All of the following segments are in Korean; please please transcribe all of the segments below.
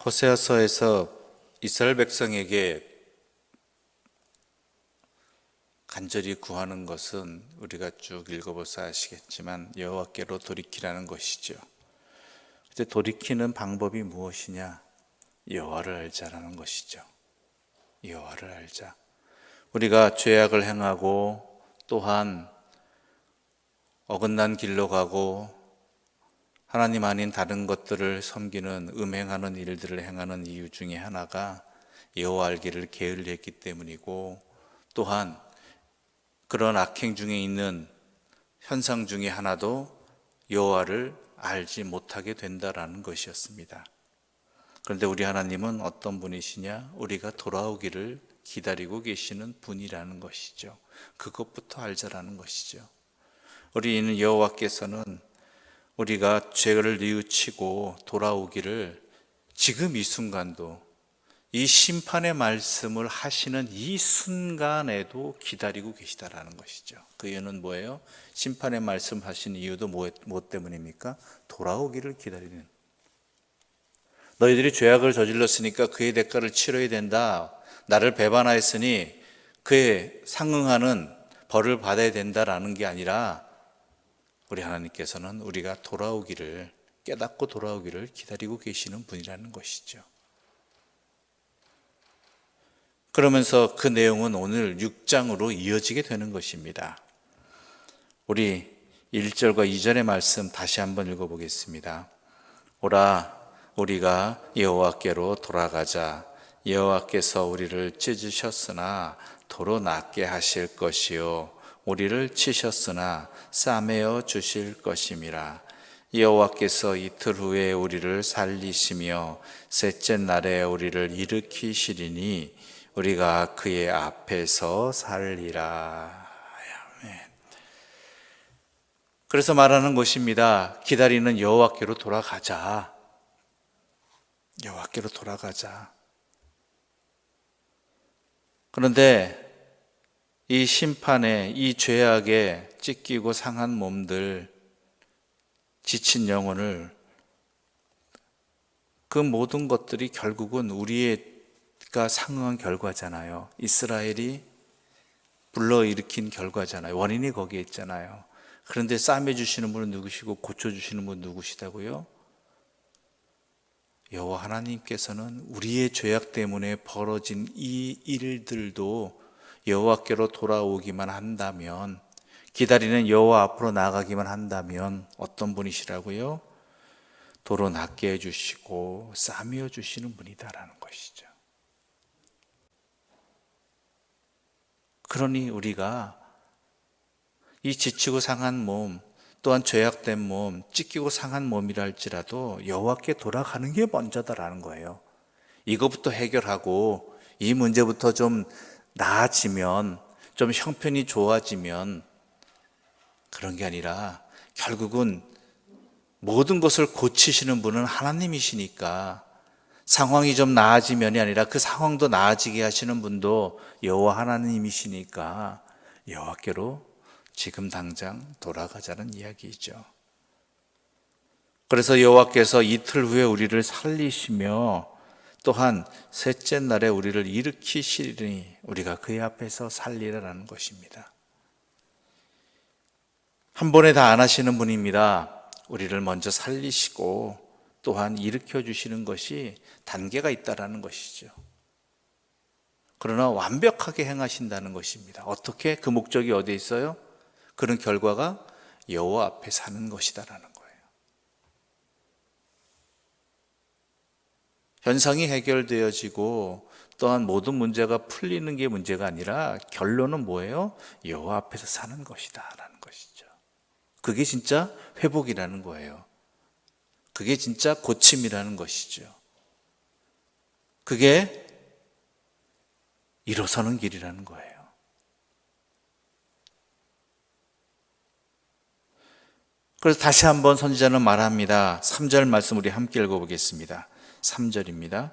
호세아서에서 이스라엘 백성에게 간절히 구하는 것은 우리가 쭉 읽어보서 아시겠지만 여호와께로 돌이키라는 것이죠. 근데 돌이키는 방법이 무엇이냐? 여호와를 알자라는 것이죠. 여호와를 알자. 우리가 죄악을 행하고 또한 어긋난 길로 가고 하나님 아닌 다른 것들을 섬기는 음행하는 일들을 행하는 이유 중에 하나가 여호와 알기를 게을리했기 때문이고, 또한 그런 악행 중에 있는 현상 중에 하나도 여호와를 알지 못하게 된다라는 것이었습니다. 그런데 우리 하나님은 어떤 분이시냐? 우리가 돌아오기를 기다리고 계시는 분이라는 것이죠. 그것부터 알자라는 것이죠. 우리는 여호와께서는 우리가 죄를 뉘우치고 돌아오기를 지금 이 순간도, 이 심판의 말씀을 하시는 이 순간에도 기다리고 계시다라는 것이죠. 그 이유는 뭐예요? 심판의 말씀 하신 이유도 뭐 때문입니까? 돌아오기를 기다리는. 너희들이 죄악을 저질렀으니까 그의 대가를 치러야 된다. 나를 배반하였으니 그에 상응하는 벌을 받아야 된다라는 게 아니라, 우리 하나님께서는 우리가 돌아오기를, 깨닫고 돌아오기를 기다리고 계시는 분이라는 것이죠. 그러면서 그 내용은 오늘 6장으로 이어지게 되는 것입니다. 우리 1절과 2절의 말씀 다시 한번 읽어보겠습니다. 오라, 우리가 여호와께로 돌아가자. 여호와께서 우리를 찢으셨으나 도로 낫게 하실 것이요, 우리를 치셨으나 싸매어 주실 것임이라. 여호와께서 이틀 후에 우리를 살리시며 셋째 날에 우리를 일으키시리니 우리가 그의 앞에서 살리라. 아멘. 그래서 말하는 것입니다. 기다리는 여호와께로 돌아가자. 여호와께로 돌아가자. 그런데 이 심판에, 이 죄악에 찢기고 상한 몸들, 지친 영혼을, 그 모든 것들이 결국은 우리가 상응한 결과잖아요. 이스라엘이 불러일으킨 결과잖아요. 원인이 거기에 있잖아요. 그런데 싸매주시는 분은 누구시고 고쳐주시는 분은 누구시다고요? 여호와 하나님께서는 우리의 죄악 때문에 벌어진 이 일들도 여호와께로 돌아오기만 한다면, 기다리는 여호와 앞으로 나아가기만 한다면 어떤 분이시라고요? 도로 낫게 해주시고 싸매어 주시는 분이다라는 것이죠. 그러니 우리가 이 지치고 상한 몸, 또한 죄악된 몸, 찢기고 상한 몸이라 할지라도 여호와께 돌아가는 게 먼저다라는 거예요. 이것부터 해결하고 이 문제부터 좀 나아지면, 좀 형편이 좋아지면, 그런 게 아니라 결국은 모든 것을 고치시는 분은 하나님이시니까, 상황이 좀 나아지면이 아니라 그 상황도 나아지게 하시는 분도 여호와 하나님이시니까 여호와께로 지금 당장 돌아가자는 이야기이죠. 그래서 여호와께서 이틀 후에 우리를 살리시며 또한 셋째 날에 우리를 일으키시리니 우리가 그의 앞에서 살리라라는 것입니다. 한 번에 다 안 하시는 분입니다. 우리를 먼저 살리시고 또한 일으켜 주시는 것이 단계가 있다라는 것이죠. 그러나 완벽하게 행하신다는 것입니다. 어떻게? 그 목적이 어디에 있어요? 그런 결과가 여호와 앞에 사는 것이다라는 거예요. 현상이 해결되어지고 또한 모든 문제가 풀리는 게 문제가 아니라 결론은 뭐예요? 여호와 앞에서 사는 것이다라는 것이죠. 그게 진짜 회복이라는 거예요. 그게 진짜 고침이라는 것이죠. 그게 일어서는 길이라는 거예요. 그래서 다시 한번 선지자는 말합니다. 3절 말씀 우리 함께 읽어보겠습니다. 3절입니다.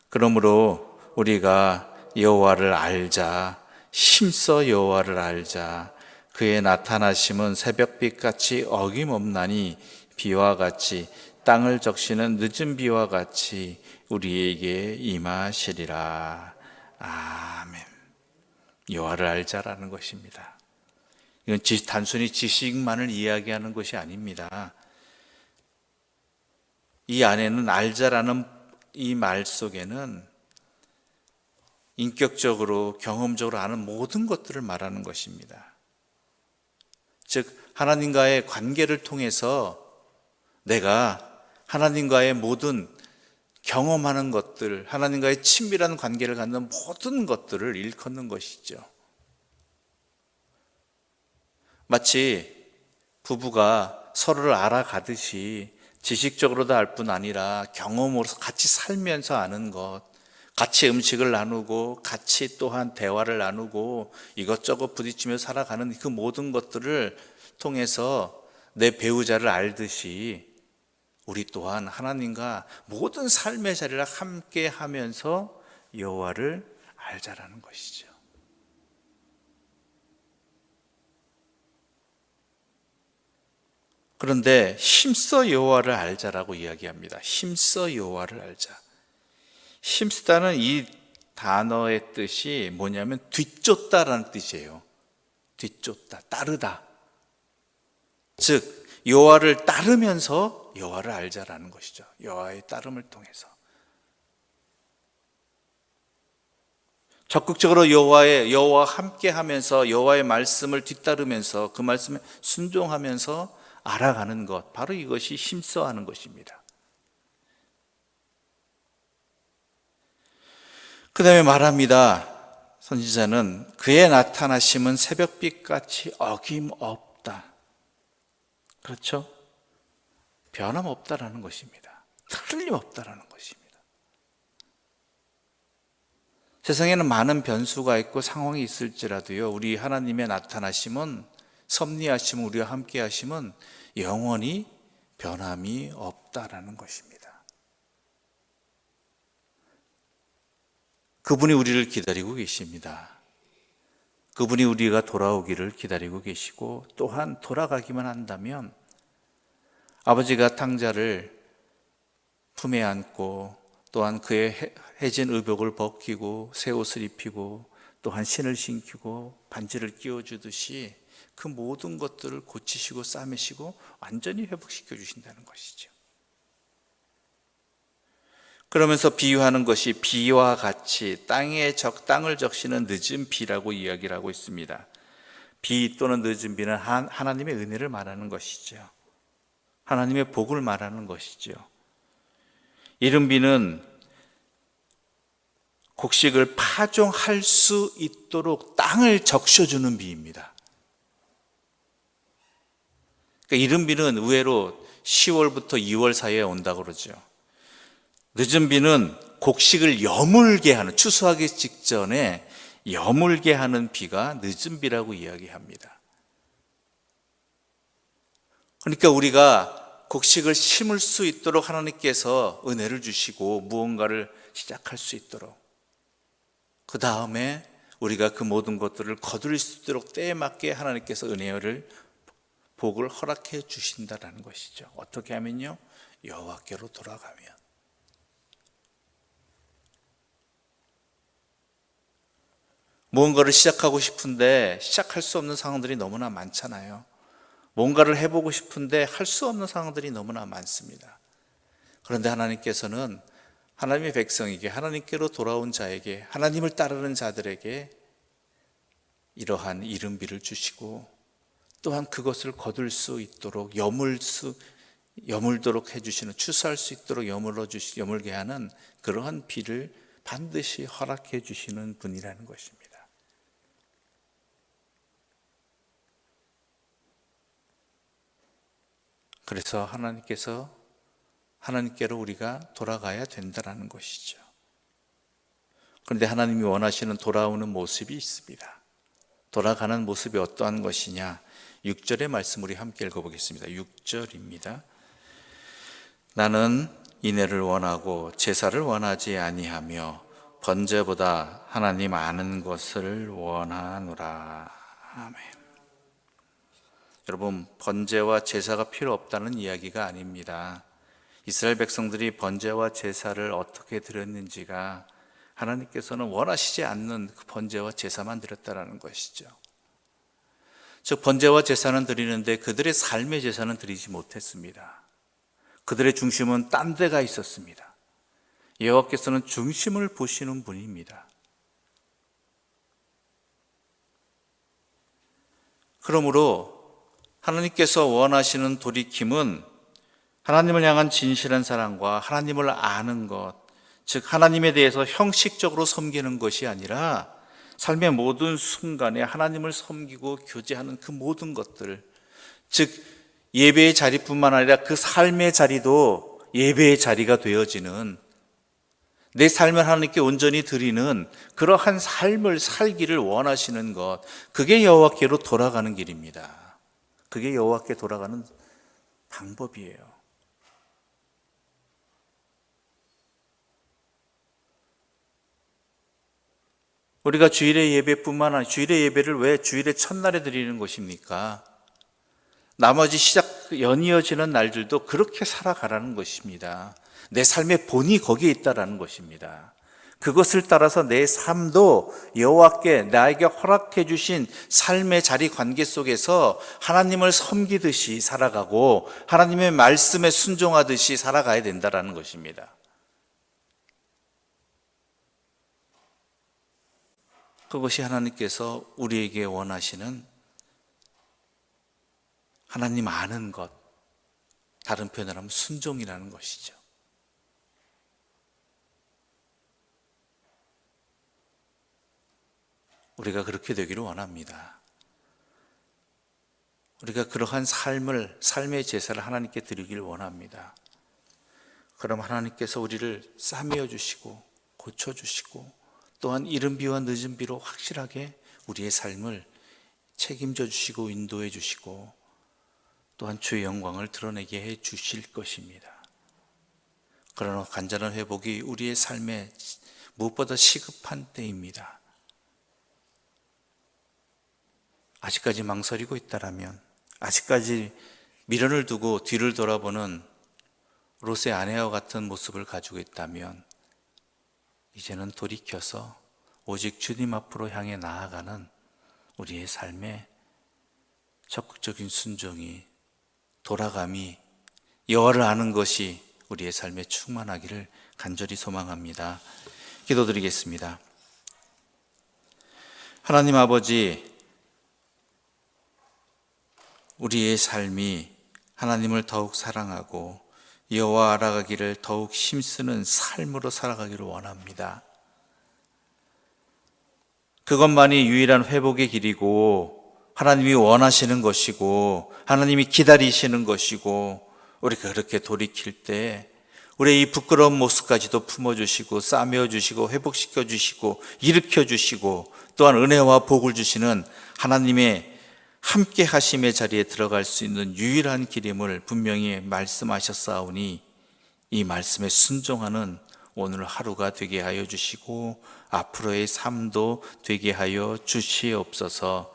그러므로 우리가 여호와를 알자. 힘써 여호와를 알자. 그의 나타나심은 새벽빛같이 어김없나니 비와 같이 땅을 적시는 늦은 비와 같이 우리에게 임하시리라. 아멘. 여호와를 알자라는 것입니다. 이건 단순히 지식만을 이야기하는 것이 아닙니다. 이 안에는 알자라는 이 말 속에는 인격적으로 경험적으로 아는 모든 것들을 말하는 것입니다. 즉 하나님과의 관계를 통해서 내가 하나님과의 모든 경험하는 것들, 하나님과의 친밀한 관계를 갖는 모든 것들을 일컫는 것이죠. 마치 부부가 서로를 알아가듯이 지식적으로도 알 뿐 아니라 경험으로서 같이 살면서 아는 것, 같이 음식을 나누고 같이 또한 대화를 나누고 이것저것 부딪히며 살아가는 그 모든 것들을 통해서 내 배우자를 알듯이 우리 또한 하나님과 모든 삶의 자리를 함께 하면서 여호와를 알자라는 것이죠. 그런데 힘써 여호와를 알자라고 이야기합니다. 힘써 여호와를 알자. 힘쓰다는 이 단어의 뜻이 뭐냐면 뒤쫓다라는 뜻이에요. 뒤쫓다, 따르다. 즉 여호와를 따르면서 여호와를 알자라는 것이죠. 여호와의 따름을 통해서 적극적으로 여호와와 함께하면서 여호와의 말씀을 뒤따르면서 그 말씀에 순종하면서 알아가는 것, 바로 이것이 힘써하는 것입니다. 그 다음에 말합니다. 선지자는 그의 나타나심은 새벽빛같이 어김없다. 그렇죠? 변함없다라는 것입니다. 틀림없다라는 것입니다. 세상에는 많은 변수가 있고 상황이 있을지라도요, 우리 하나님의 나타나심은, 섭리하심은, 우리와 함께 하심은 영원히 변함이 없다라는 것입니다. 그분이 우리를 기다리고 계십니다. 그분이 우리가 돌아오기를 기다리고 계시고, 또한 돌아가기만 한다면 아버지가 탕자를 품에 안고 또한 그의 해진 의복을 벗기고 새 옷을 입히고 또한 신을 신기고 반지를 끼워주듯이 그 모든 것들을 고치시고 싸매시고 완전히 회복시켜 주신다는 것이죠. 그러면서 비유하는 것이 비와 같이 땅을 적시는 늦은 비라고 이야기를 하고 있습니다. 비 또는 늦은 비는 하나님의 은혜를 말하는 것이죠. 하나님의 복을 말하는 것이죠. 이른 비는 곡식을 파종할 수 있도록 땅을 적셔주는 비입니다. 그러니까 이른 비는 의외로 10월부터 2월 사이에 온다고 그러죠. 늦은 비는 곡식을 여물게 하는, 추수하기 직전에 여물게 하는 비가 늦은 비라고 이야기합니다. 그러니까 우리가 곡식을 심을 수 있도록 하나님께서 은혜를 주시고 무언가를 시작할 수 있도록, 그 다음에 우리가 그 모든 것들을 거둘 수 있도록 때에 맞게 하나님께서 은혜를, 복을 허락해 주신다는 것이죠. 어떻게 하면요? 여호와께로 돌아가면. 무언가를 시작하고 싶은데 시작할 수 없는 상황들이 너무나 많잖아요. 뭔가를 해보고 싶은데 할 수 없는 상황들이 너무나 많습니다. 그런데 하나님께서는 하나님의 백성에게, 하나님께로 돌아온 자에게, 하나님을 따르는 자들에게 이러한 이른 비를 주시고 또한 그것을 거둘 수 있도록 여물도록 해주시는, 추수할 수 있도록 여물게 하는 그러한 비를 반드시 허락해 주시는 분이라는 것입니다. 그래서 하나님께로 우리가 돌아가야 된다는 것이죠. 그런데 하나님이 원하시는 돌아오는 모습이 있습니다. 돌아가는 모습이 어떠한 것이냐? 6절의 말씀 우리 함께 읽어보겠습니다. 6절입니다. 나는 인애를 원하고 제사를 원하지 아니하며 번제보다 하나님 아는 것을 원하노라. 아멘. 여러분, 번제와 제사가 필요 없다는 이야기가 아닙니다. 이스라엘 백성들이 번제와 제사를 어떻게 드렸는지가 하나님께서는 원하시지 않는 그 번제와 제사만 드렸다라는 것이죠. 즉 번제와 제사는 드리는데 그들의 삶의 제사는 드리지 못했습니다. 그들의 중심은 딴 데가 있었습니다. 여호와께서는 중심을 보시는 분입니다. 그러므로 하나님께서 원하시는 돌이킴은 하나님을 향한 진실한 사랑과 하나님을 아는 것, 즉 하나님에 대해서 형식적으로 섬기는 것이 아니라 삶의 모든 순간에 하나님을 섬기고 교제하는 그 모든 것들, 즉 예배의 자리뿐만 아니라 그 삶의 자리도 예배의 자리가 되어지는, 내 삶을 하나님께 온전히 드리는 그러한 삶을 살기를 원하시는 것, 그게 여호와께로 돌아가는 길입니다. 그게 여호와께 돌아가는 방법이에요. 우리가 주일의 예배뿐만 아니라 주일의 예배를 왜 주일의 첫날에 드리는 것입니까? 나머지 연이어지는 날들도 그렇게 살아가라는 것입니다. 내 삶의 본이 거기에 있다라는 것입니다. 그것을 따라서 내 삶도 여호와께 나에게 허락해 주신 삶의 자리 관계 속에서 하나님을 섬기듯이 살아가고 하나님의 말씀에 순종하듯이 살아가야 된다라는 것입니다. 그것이 하나님께서 우리에게 원하시는 하나님 아는 것, 다른 표현을 하면 순종이라는 것이죠. 우리가 그렇게 되기를 원합니다. 우리가 그러한 삶의 제사를 하나님께 드리기를 원합니다. 그럼 하나님께서 우리를 싸매어 주시고 고쳐주시고 또한 이른 비와 늦은 비로 확실하게 우리의 삶을 책임져 주시고 인도해 주시고 또한 주의 영광을 드러내게 해 주실 것입니다. 그러나 간절한 회복이 우리의 삶에 무엇보다 시급한 때입니다. 아직까지 망설이고 있다라면, 아직까지 미련을 두고 뒤를 돌아보는 롯의 아내와 같은 모습을 가지고 있다면 이제는 돌이켜서 오직 주님 앞으로 향해 나아가는 우리의 삶에 적극적인 순종이, 돌아감이, 여호와를 아는 것이 우리의 삶에 충만하기를 간절히 소망합니다. 기도드리겠습니다. 하나님 아버지, 우리의 삶이 하나님을 더욱 사랑하고 여호와 알아가기를 더욱 힘쓰는 삶으로 살아가기를 원합니다. 그것만이 유일한 회복의 길이고 하나님이 원하시는 것이고 하나님이 기다리시는 것이고, 우리가 그렇게 돌이킬 때 우리의 이 부끄러운 모습까지도 품어주시고 싸매어 주시고 회복시켜 주시고 일으켜 주시고 또한 은혜와 복을 주시는 하나님의 함께 하심의 자리에 들어갈 수 있는 유일한 길임을 분명히 말씀하셨사오니 이 말씀에 순종하는 오늘 하루가 되게 하여 주시고 앞으로의 삶도 되게 하여 주시옵소서.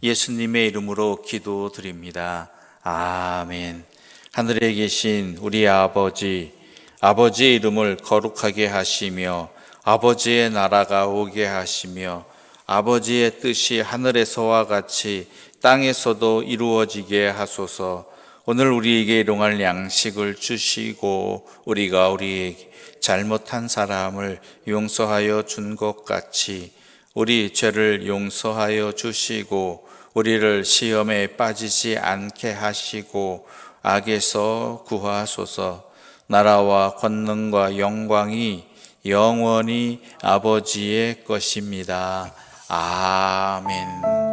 예수님의 이름으로 기도드립니다. 아멘. 하늘에 계신 우리 아버지, 아버지의 이름을 거룩하게 하시며 아버지의 나라가 오게 하시며 아버지의 뜻이 하늘에서와 같이 땅에서도 이루어지게 하소서. 오늘 우리에게 일용할 양식을 주시고 우리가 우리에게 잘못한 사람을 용서하여 준 것 같이 우리 죄를 용서하여 주시고 우리를 시험에 빠지지 않게 하시고 악에서 구하소서. 나라와 권능과 영광이 영원히 아버지의 것입니다. 아멘.